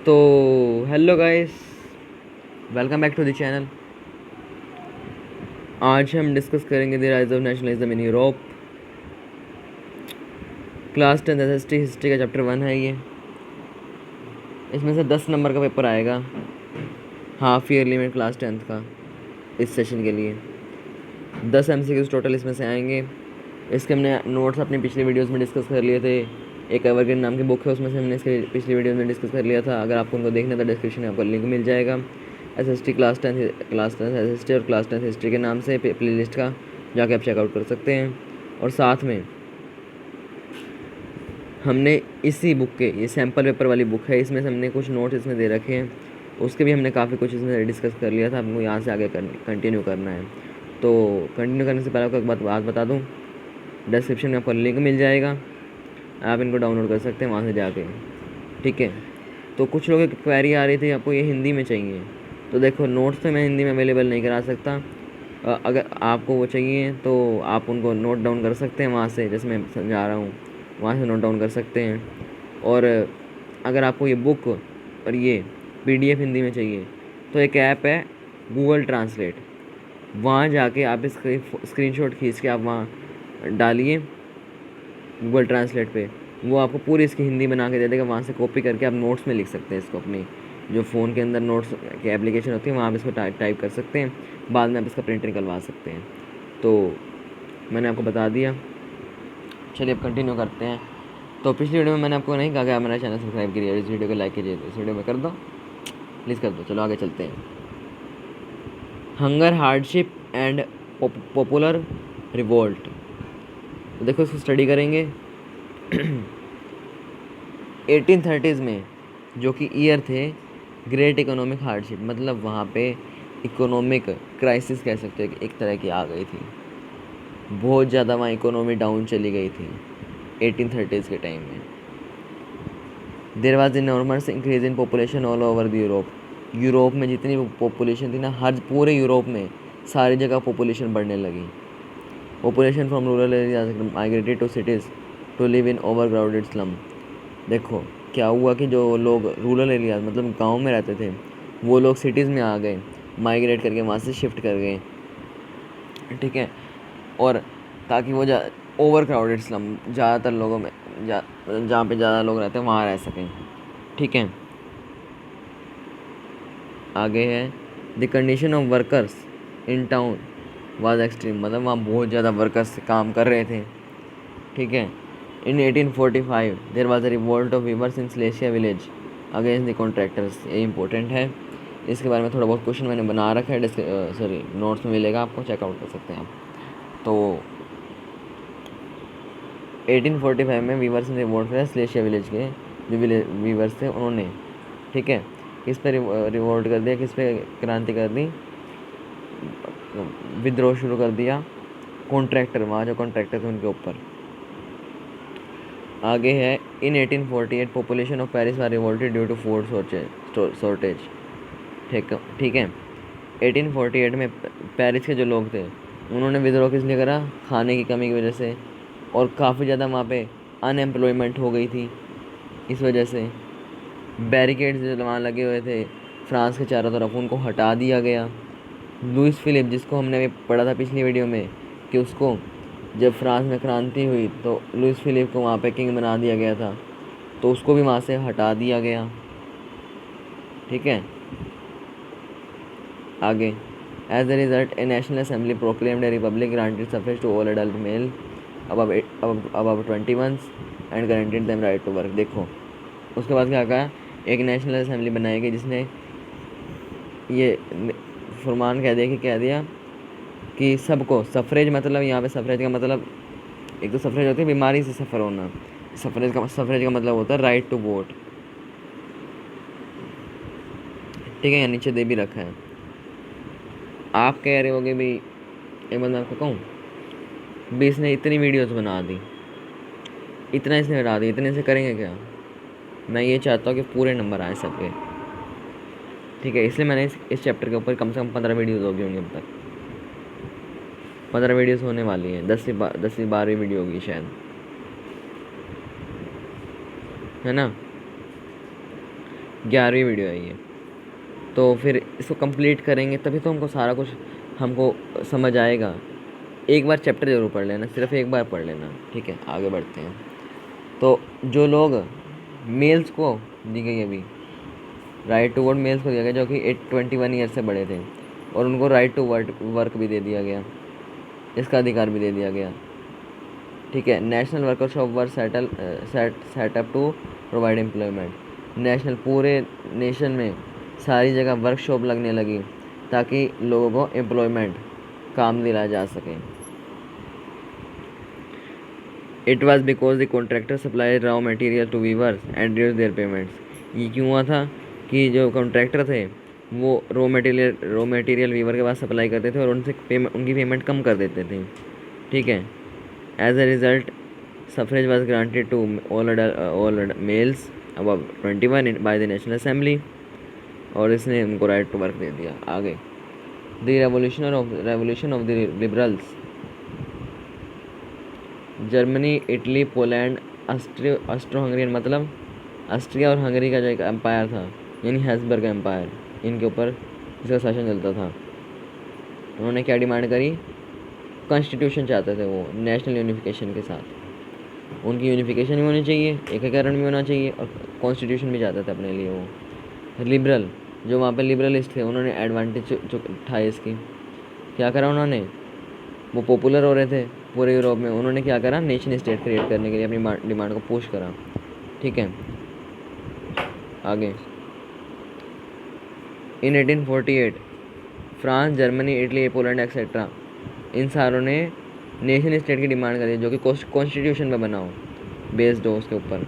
तो hello guys, welcome back to the channel. आज हम डिस्कस करेंगे the rise of nationalism in Europe. Class 10 SST history का chapter 1 है ये। इसमें से 10 नंबर का पेपर आएगा हाफ ईयरली में क्लास 10th का इस सेशन के लिए। 10 एमसीक्यूज टोटल इसमें से आएंगे। इसके हमने नोट्स अपनी पिछली वीडियोस में डिस्कस कर लिए थे। एक एवरग्रीन नाम की बुक है, उसमें से हमने इसके पिछली वीडियो में डिस्कस कर लिया था। अगर आपको उनको देखना था डिस्क्रिप्शन में आपको लिंक मिल जाएगा। एसएसटी क्लास 10 एसएसटी और क्लास 10 हिस्ट्री के नाम से प्ले लिस्ट का जाके आप चेकआउट कर सकते हैं। और साथ में हमने इसी बुक के, ये सैम्पल पेपर वाली बुक है, इसमें से हमने कुछ नोट्स इसमें दे रखे हैं, उसके भी हमने काफ़ी कुछ इसमें डिस्कस कर लिया था। आपको यहाँ से आगे कंटिन्यू करना है। तो कंटिन्यू करने से पहले आपको एक बात बता दूँ, डिस्क्रिप्शन में आपको लिंक मिल जाएगा, आप इनको डाउनलोड कर सकते हैं वहाँ से जाके। ठीक है। तो कुछ लोगों की क्वेरी आ रही थी आपको ये हिंदी में चाहिए, तो देखो नोट्स तो मैं हिंदी में अवेलेबल नहीं करा सकता। अगर आपको वो चाहिए तो आप उनको नोट डाउन कर सकते हैं वहाँ से, जैसे मैं समझा रहा हूँ वहाँ से नोट डाउन कर सकते हैं। और अगर आपको ये बुक और ये पीडीएफ हिंदी में चाहिए तो एक ऐप है गूगल ट्रांसलेट, वहाँ जाके आप इसका स्क्रीनशॉट खींच के आप वहाँ डालिए गूगल ट्रांसलेट पे, वो आपको पूरी इसकी हिंदी बना के दे देगा। वहाँ से कॉपी करके आप नोट्स में लिख सकते हैं इसको, अपनी जो फ़ोन के अंदर नोट्स की एप्लीकेशन होती है वहाँ आप इसको टाइप कर सकते हैं, बाद में आप इसका प्रिंट निकलवा सकते हैं। तो मैंने आपको बता दिया। चलिए अब कंटिन्यू करते हैं। तो पिछली वीडियो में मैंने आपको नहीं कहा कि आप मेरा चैनल सब्सक्राइब कीजिए, इस वीडियो को लाइक कीजिए, तो इस वीडियो में कर दो, प्लीज़ कर दो। चलो आगे चलते हैं। Hunger, hardship and popular revolt. तो देखो इसको स्टडी करेंगे। 1830s में जो कि ईयर थे ग्रेट इकोनॉमिक हार्डशिप, मतलब वहाँ पे इकोनॉमिक क्राइसिस कह सकते हैं कि एक तरह की आ गई थी। बहुत ज़्यादा वहाँ इकोनॉमी डाउन चली गई थी 1830s के टाइम में। There was enormous increase in population all over the Europe. Europe में जितनी पॉपुलेशन थी ना, हर पूरे यूरोप में सारी जगह पॉपुलेशन बढ़ने लगी। Population from rural areas migrated to cities to live in over crowded slum. देखो क्या हुआ कि जो लोग रूरल एरियाज मतलब गांव में रहते थे, वो लोग सिटीज़ में आ गए, माइग्रेट करके वहाँ से शिफ्ट कर गए। ठीक है। और ताकि वो ओवर क्राउडेड स्लम, ज़्यादातर लोगों में जहाँ पे ज़्यादा लोग रहते हैं वहाँ रह सकें। ठीक है। आगे है the condition of workers in town was extreme, मतलब वहाँ बहुत ज़्यादा वर्कर्स काम कर रहे थे। ठीक है। In 1845 there was a revolt of weavers in Silesia village against the contractors. ये इंपॉर्टेंट है, इसके बारे में थोड़ा बहुत क्वेश्चन मैंने बना रखा है, सॉरी नोट्स में मिलेगा, आपको चेकआउट कर सकते हैं आप। तो 1845 में वीवर्स ने रिवोल्ट किया स्लेशिया विलेज के जो वीवर्स थे उन्होंने। ठीक है। किस पे रिवोल्ट कर दिया, किस पे क्रांति कर दी, विद्रोह शुरू कर दिया कॉन्ट्रैक्टर, वहाँ जो कॉन्ट्रैक्टर थे उनके ऊपर। आगे है in 1848 population of Paris were revolted due to food shortage. ठीक है। 1848 में पेरिस के जो लोग थे उन्होंने विद्रोह किस लिए करा, खाने की कमी की वजह से, और काफ़ी ज़्यादा वहाँ पे अनएम्प्लॉयमेंट हो गई थी। इस वजह से बैरिकेड्स जो वहाँ लगे हुए थे फ्रांस के चारों तरफ, उनको हटा दिया गया। लुइस फिलिप, जिसको हमने अभी पढ़ा था पिछली वीडियो में कि उसको जब फ्रांस में क्रांति हुई तो लुइस फिलिप को वहाँ पे किंग बना दिया गया था, तो उसको भी वहाँ से हटा दिया गया। ठीक है। आगे as a result a national assembly proclaimed a republic granted suffrage to all adult male above 20 months and guaranteed them right to work. देखो उसके बाद क्या कहा, एक नेशनल असेंबली बनाई गई जिसने ये फरमान कह दिया कि सबको सफरेज, मतलब यहाँ पे सफरेज का मतलब, एक तो सफरेज होती है बीमारी से सफ़र होना, सफरेज का मतलब होता है राइट टू वोट। ठीक है, यहाँ नीचे दे भी रखा है। आप कह रहे होगे भाई, एक बात मैं आपको कहूँ, भी इसने इतनी वीडियोस बना दी, इतना इसने हटा दी, इतने से करेंगे क्या। मैं ये चाहता हूँ कि पूरे नंबर आए सबके। ठीक है, इसलिए मैंने इस चैप्टर के ऊपर कम से कम 15 वीडियोज़ होगी होंगी, अब तक 15 वीडियोस होने वाली हैं, 10 से 12वीं वीडियो होगी शायद, है ना। 11वीं वीडियो है ये। तो फिर इसको कंप्लीट करेंगे तभी तो हमको सारा कुछ हमको समझ आएगा। एक बार चैप्टर ज़रूर पढ़ लेना, सिर्फ एक बार पढ़ लेना, ठीक है। आगे बढ़ते हैं। तो जो लोग मेल्स को दी गई अभी राइट टू वोट, मेल्स को दिया गया जो कि 21 ईयर से बड़े थे, और उनको राइट टू वर्क भी दे दिया गया, इसका अधिकार भी दे दिया गया, ठीक है। National workshop were set up to provide employment. National पूरे नेशन में सारी जगह वर्कशॉप लगने लगी ताकि लोगों को एम्प्लॉयमेंट, काम दिलाया जा सके। It was because the contractor supply raw material to weavers and reduce their payments. ये क्यों हुआ था कि जो कॉन्ट्रैक्टर थे वो रॉ मटेरियल वीवर के पास सप्लाई करते थे और उनसे उनकी पेमेंट कम कर देते थे, ठीक है। As a result suffrage was granted to all males above 21 by the national assembly, और इसने उनको राइट टू वर्क दे दिया। आगे the revolution of the liberals. Germany, Italy, Poland, Austro Hungarian, मतलब ऑस्ट्रिया और हंगरी का जो एक एम्पायर था, यानी हैब्सबर्ग एम्पायर, इनके ऊपर इसका शासन चलता था। उन्होंने क्या डिमांड करी? कॉन्स्टिट्यूशन चाहते थे वो, नेशनल यूनिफिकेशन के साथ। उनकी यूनिफिकेशन भी होनी चाहिए, एकीकरण भी होना चाहिए, और कॉन्स्टिट्यूशन भी चाहते थे अपने लिए वो। लिबरल, जो वहाँ पे लिबरलिस्ट थे, उन्होंने एडवांटेज उठाई इसकी। क्या करा उन्होंने? वो पॉपुलर हो रहे थे पूरे यूरोप में, उन्होंने क्या करा? नेशन स्टेट क्रिएट करने के लिए अपनी डिमांड को पुश करा, ठीक है। आगे in 1848 France, Germany, Italy, Poland etcetera, इन सारों ने नेशन स्टेट की डिमांड करी जो कि कॉन्स्टिट्यूशन पे बना हो, बेस्ड हो उसके ऊपर।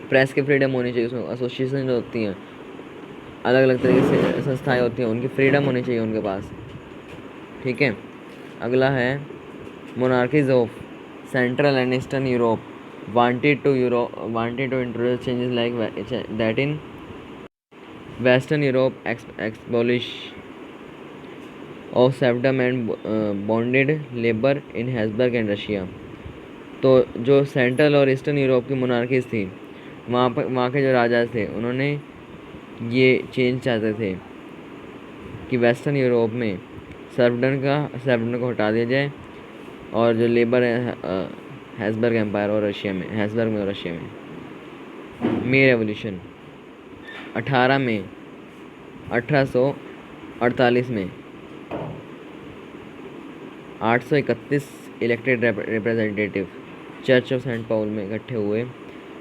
प्रेस की फ्रीडम होनी चाहिए, उसमें एसोसिएशन जो होती हैं, अलग अलग तरीके से संस्थाएं होती हैं, उनकी फ्रीडम होनी चाहिए उनके पास, ठीक है। अगला है monarchies of central and eastern Europe wanted to introduce changes like that in western Europe abolish of serfdom and bonded labour in Habsburg and Russia. तो जो सेंट्रल और ईस्टर्न यूरोप की मोनार्कीज थी, वहाँ के जो राजा थे, उन्होंने ये चेंज चाहते थे कि वेस्टर्न यूरोप में सर्वडन को हटा दिया जाए, और जो लेबर है हैब्सबर्ग एम्पायर और रशिया में, हैब्सबर्ग में और रशिया में। मे रेवोल्यूशन 18 मई 1848 में 831 elected representative church of saint Paul में इकट्ठे हुए।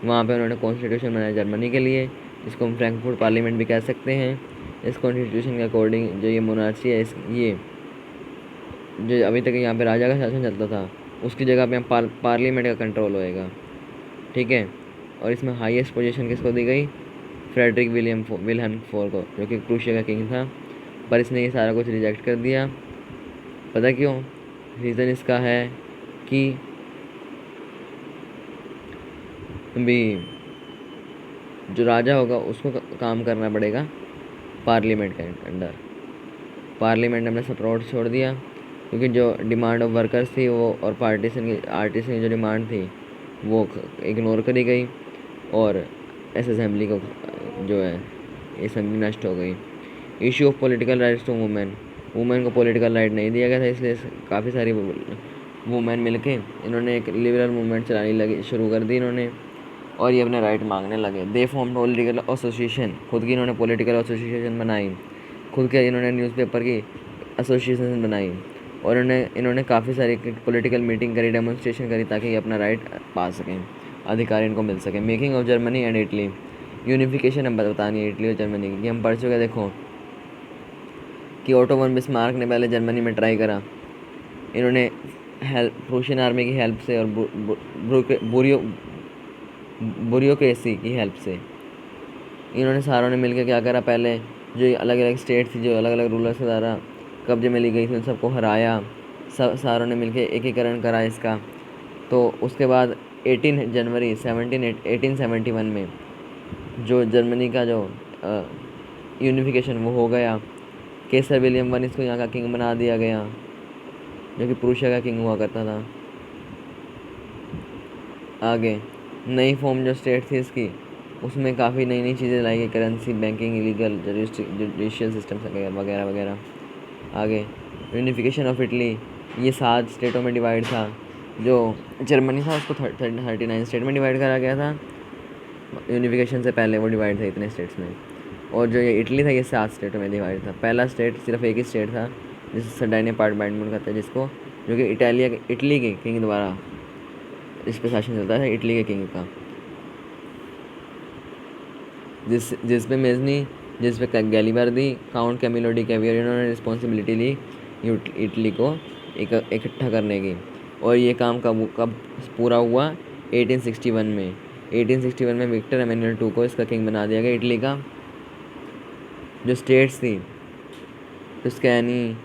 वहाँ पे उन्होंने कॉन्स्टिट्यूशन बनाया जर्मनी के लिए, इसको हम फ्रैंकफर्ट पार्लियामेंट भी कह सकते हैं। इस कॉन्स्टिट्यूशन के अकॉर्डिंग जो ये मोनार्ची है, ये जो अभी तक यहाँ पे राजा का शासन चलता था, उसकी जगह पे पार्लियामेंट का कंट्रोल होएगा, ठीक है। और इसमें हाईएस्ट पोजीशन किसको दी गई? फ्रेडरिक विलियम फोर को, जो कि क्रूशिया का किंग था, पर इसने ये सारा कुछ रिजेक्ट कर दिया। पता क्यों? रीज़न इसका है कि भी जो राजा होगा उसको काम करना पड़ेगा पार्लियामेंट के अंडर। पार्लियामेंट ने अपना सपोर्ट छोड़ दिया, क्योंकि जो डिमांड ऑफ वर्कर्स थी वो, और आर्टिस्ट की जो डिमांड थी वो इग्नोर करी गई, और इस असेंबली को जो है असेंबली नष्ट हो गई। Issue of political rights to women को पॉलिटिकल राइट नहीं दिया गया था, इसलिए काफ़ी सारी वुमेन मिलके इन्होंने एक लिबरल मूवमेंट चलानी लगी शुरू कर दी इन्होंने, और ये अपने राइट मांगने लगे। दे फॉर्म पॉलिटिकल एसोसिएशन, खुद की इन्होंने पॉलिटिकल एसोसिएशन बनाई, खुद के इन्होंने न्यूज़पेपर की एसोसिएशन बनाई, और इन्होंने काफ़ी सारी पॉलिटिकल मीटिंग करी, डेमोन्स्ट्रेशन करी, ताकि ये अपना राइट पा सकें, अधिकार इनको मिल सके। Making of Germany and Italy, unification हम बतानी है इटली और जर्मनी की, हम पढ़ चुके। देखो कि ओटो वन बिस्मार्क ने पहले जर्मनी में ट्राई करा, इन्होंने प्रूशियन आर्मी की हेल्प से और ब्यूरोक्रेसी की हेल्प से इन्होंने सारों ने मिलकर क्या करा? पहले जो अलग अलग स्टेट थी, जो अलग अलग रूलर्स के द्वारा कब्जे में ली गई थी, उन सबको हराया, सारों ने मिलकर एकीकरण करा इसका। तो उसके बाद 18 जनवरी 1871 में जो जर्मनी का जो यूनिफिकेशन वो हो गया। केसर विलियम वन इसको यहाँ का किंग बना दिया गया, जो कि प्रूशिया का किंग हुआ करता था। आगे नई फॉर्म जो स्टेट थी इसकी, उसमें काफ़ी नई नई चीज़ें लाई गई, currency, banking, illegal, judicial system वगैरह वगैरह। आगे यूनिफिकेशन ऑफ इटली, ये 7 स्टेटों में डिवाइड था। जो जर्मनी था उसको 39 स्टेट में डिवाइड करा गया था, यूनिफिकेशन से पहले वो डिवाइड था इतने स्टेट्स में। और जो ये इटली था ये 7 स्टेटों में डिवाइड था। पहला स्टेट सिर्फ एक ही स्टेट था जिसे सरदारिया पार्टमेंट कहते हैं, जिसको जो कि इटली के किंग द्वारा इस पर शासन चलता है, इटली के किंग का, जिस पे मेजनी, जिस पे गैलीवर्दी, काउंट कैमिलो डी कैवियर, इन्होंने रिस्पॉन्सिबिलिटी ली इटली को इकट्ठा करने की। और ये काम कब पूरा हुआ? 1861 में। 1861 में विक्टर एमेनुअल II को इसका किंग बना दिया गया इटली का। जो स्टेट्स थी टस्कैनी,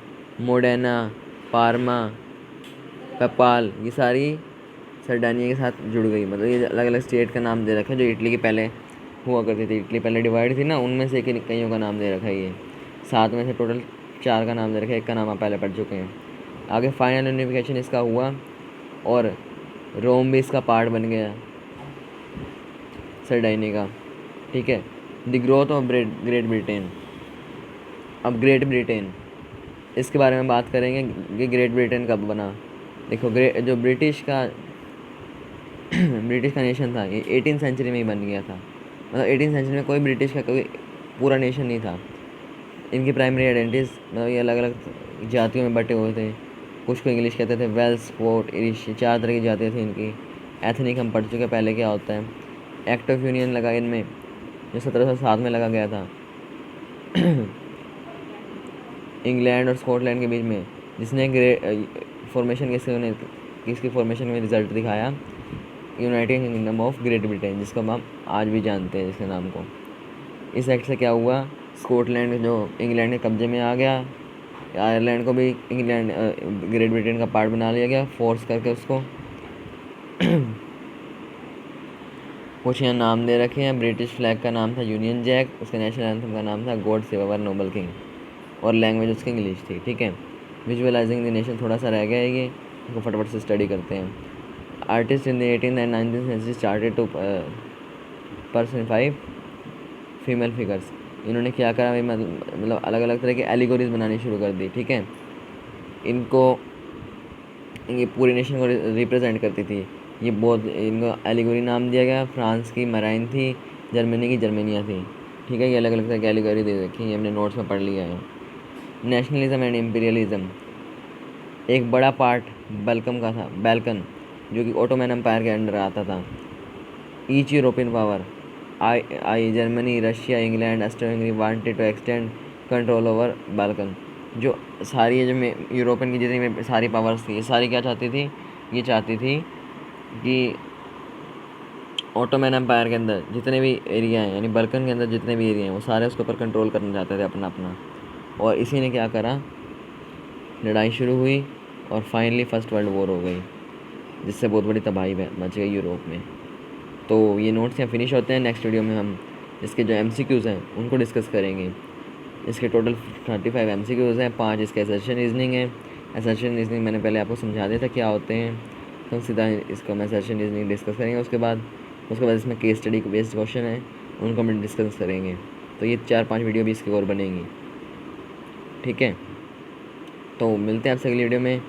मोडेना, पार्मा, पेपाल, ये सारी सरडानिया के साथ जुड़ गई। मतलब ये अलग अलग स्टेट का नाम दे रखा है जो इटली के पहले हुआ करती थी। इटली पहले डिवाइड थी ना, उनमें से कईयों का नाम दे रखा है। ये 7 में से टोटल 4 का नाम दे रखा है, 1 का नाम आप पहले पढ़ चुके हैं। आगे फाइनल यूनिफिकेशन इसका हुआ और रोम भी इसका पार्ट बन गया सरडाइनी का। ठीक है। The growth of great Britain. अब ग्रेट ब्रिटेन, इसके बारे में बात करेंगे कि ग्रेट ब्रिटेन कब बना। देखो, जो ब्रिटिश का नेशन था ये 18th सेंचुरी में ही बन गया था। मतलब 18th सेंचुरी में कोई ब्रिटिश का कोई पूरा नेशन नहीं था। इनकी प्राइमरी आइडेंटिटीज मतलब ये अलग अलग जातियों में बटे हुए थे। कुछ को इंग्लिश कहते थे, वेल्स, स्कॉट, इरिश, 4 तरह की जातियाँ थी इनकी। एथनिक हम पढ़ चुके पहले क्या होता है। एक्ट ऑफ यूनियन लगा इनमें जो 1707 में लगा गया था इंग्लैंड और स्कॉटलैंड के बीच में, जिसने फॉर्मेशन किसकी फॉर्मेशन में रिजल्ट दिखाया, United kingdom of great Britain, जिसको हम आज भी जानते हैं जिसके नाम को। इस एक्ट से क्या हुआ, स्कॉटलैंड जो इंग्लैंड के कब्जे में आ गया, आयरलैंड को भी इंग्लैंड ग्रेट ब्रिटेन का पार्ट बना लिया गया फोर्स करके उसको। कुछ यहाँ नाम दे रखे हैं। ब्रिटिश फ्लैग का नाम था यूनियन जैक, उसके नेशनल एंथम का नाम था God save our Nobel king, और लैंग्वेज उसकी इंग्लिश थी। ठीक है। विजुअलाइजिंग द नेशन थोड़ा सा रह गया है, ये इसको फटाफट से स्टडी करते हैं। Artist in the 18th and 19th century started to personify female figures. इन्होंने क्या करा, मतलब अलग अलग तरह की एलिगोरीज बनानी शुरू कर दी। ठीक है। इनको ये पूरे नेशन को रिप्रेजेंट करती थी। ये बहुत, इनको एलिगोरी नाम दिया गया। फ्रांस की मराइन थी, जर्मनी की जर्मेनिया थी। ठीक है। ये अलग अलग तरह की एलिगोरी दे रखी है, ये हमने नोट्स में पढ़ लिया है। नेशनलिज्म एंड इम्पीरियलिज्म, एक बड़ा पार्ट बैल्कन जो कि ओटोमन एम्पायर के अंडर आता था। Each European power I Germany, Russia, England, Austria Hungary wanted to extend control over Balkan. जो सारी जो यूरोपियन की जितनी सारी पावर्स थी, ये सारी क्या चाहती थी, ये चाहती थी कि ओटोमन एम्पायर के अंदर जितने भी एरिया हैं, यानी बाल्कन के अंदर जितने भी एरिया हैं, वो सारे उसके ऊपर कंट्रोल करना चाहते थे अपना अपना। और इसी ने क्या करा, लड़ाई शुरू हुई और फाइनली फर्स्ट वर्ल्ड वॉर हो गई, जिससे बहुत बड़ी तबाही मच गई यूरोप में। तो ये नोट्स यहाँ फिनिश होते हैं। नेक्स्ट वीडियो में हम इसके जो MCQs हैं उनको डिस्कस करेंगे। इसके टोटल 35 MCQs हैं, 5 इसके असर्शन रीजनिंग है। असर्शन रीजनिंग मैंने पहले आपको समझा दिया था क्या होते हैं, तो सीधा इसको हम असर्शन रीजनिंग डिस्कस करेंगे। उसके बाद इसमें केस स्टडी बेस्ड क्वेश्चन है, उनको हम डिस्कस करेंगे। तो ये 4-5 वीडियो भी इसकी और बनेंगी। ठीक है। तो मिलते हैं आपसे अगली वीडियो में,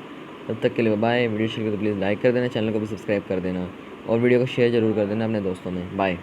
तब तक के लिए बाय। वीडियो शेयर कर तो प्लीज़ लाइक कर देना, चैनल को भी सब्सक्राइब कर देना और वीडियो को शेयर ज़रूर कर देना अपने दोस्तों में। बाय।